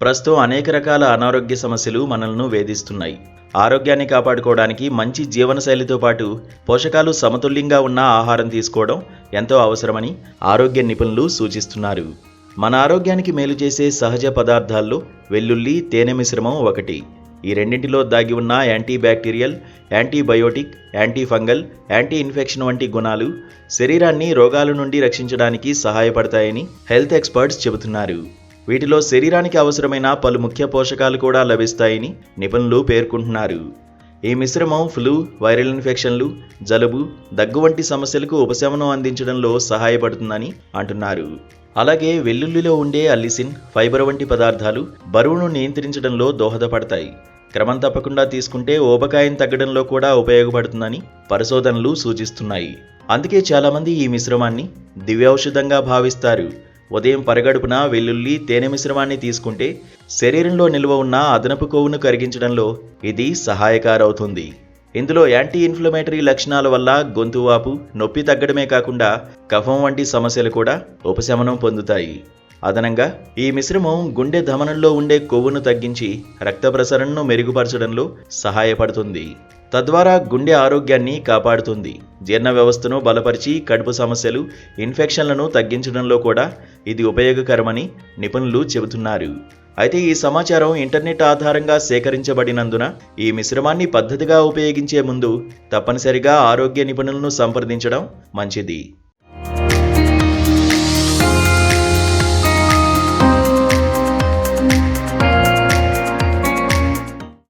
ప్రస్తుతం అనేక రకాల అనారోగ్య సమస్యలు మనల్ని వేధిస్తున్నాయి. ఆరోగ్యాన్ని కాపాడుకోవడానికి మంచి జీవనశైలితో పాటు పోషకాలు సమతుల్యంగా ఉన్న ఆహారం తీసుకోవడం ఎంతో అవసరమని ఆరోగ్య నిపుణులు సూచిస్తున్నారు. మన ఆరోగ్యానికి మేలు చేసే సహజ పదార్థాల్లో వెల్లుల్లి, తేనె మిశ్రమం ఒకటి. ఈ రెండింటిలో దాగి ఉన్న anti bacterial, antibiotic, anti fungal, anti infection వంటి గుణాలు శరీరాన్ని రోగాల నుండి రక్షించడానికి సహాయపడతాయని హెల్త్ ఎక్స్పర్ట్స్ చెబుతున్నారు. వీటిలో శరీరానికి అవసరమైన పలు ముఖ్య పోషకాలు కూడా లభిస్తాయని నిపుణులు పేర్కొంటున్నారు. ఈ మిశ్రమం ఫ్లూ, వైరల్ ఇన్ఫెక్షన్లు, జలుబు, దగ్గు వంటి సమస్యలకు ఉపశమనం అందించడంలో సహాయపడుతుందని అంటున్నారు. అలాగే వెల్లుల్లిలో ఉండే అల్లిసిన్, ఫైబర్ వంటి పదార్థాలు బరువును నియంత్రించడంలో దోహదపడతాయి. క్రమం తప్పకుండా తీసుకుంటే ఊబకాయం తగ్గడంలో కూడా ఉపయోగపడుతుందని పరిశోధనలు సూచిస్తున్నాయి. అందుకే చాలామంది ఈ మిశ్రమాన్ని దివ్యౌషధంగా భావిస్తారు. ఉదయం పరగడుపున వెల్లుల్లి, తేనె మిశ్రమాన్ని తీసుకుంటే శరీరంలో నిల్వ ఉన్న అదనపు కొవ్వును కరిగించడంలో ఇది సహాయకారవుతుంది. ఇందులో యాంటీ ఇన్ఫ్లమేటరీ లక్షణాల వల్ల గొంతు వాపు, నొప్పి తగ్గడమే కాకుండా కఫం వంటి సమస్యలు కూడా ఉపశమనం పొందుతాయి. అదనంగా ఈ మిశ్రమం గుండె ధమనంలో ఉండే కొవ్వును తగ్గించి రక్త ప్రసరణను మెరుగుపరచడంలో సహాయపడుతుంది. తద్వారా గుండె ఆరోగ్యాన్ని కాపాడుతుంది. జీర్ణ వ్యవస్థను బలపరిచి కడుపు సమస్యలు, ఇన్ఫెక్షన్లను తగ్గించడంలో కూడా ఇది ఉపయోగకరమని నిపుణులు చెబుతున్నారు. అయితే ఈ సమాచారం ఇంటర్నెట్ ఆధారంగా సేకరించబడినందున ఈ మిశ్రమాన్ని పద్ధతిగా ఉపయోగించే ముందు తప్పనిసరిగా ఆరోగ్య నిపుణులను సంప్రదించడం మంచిది.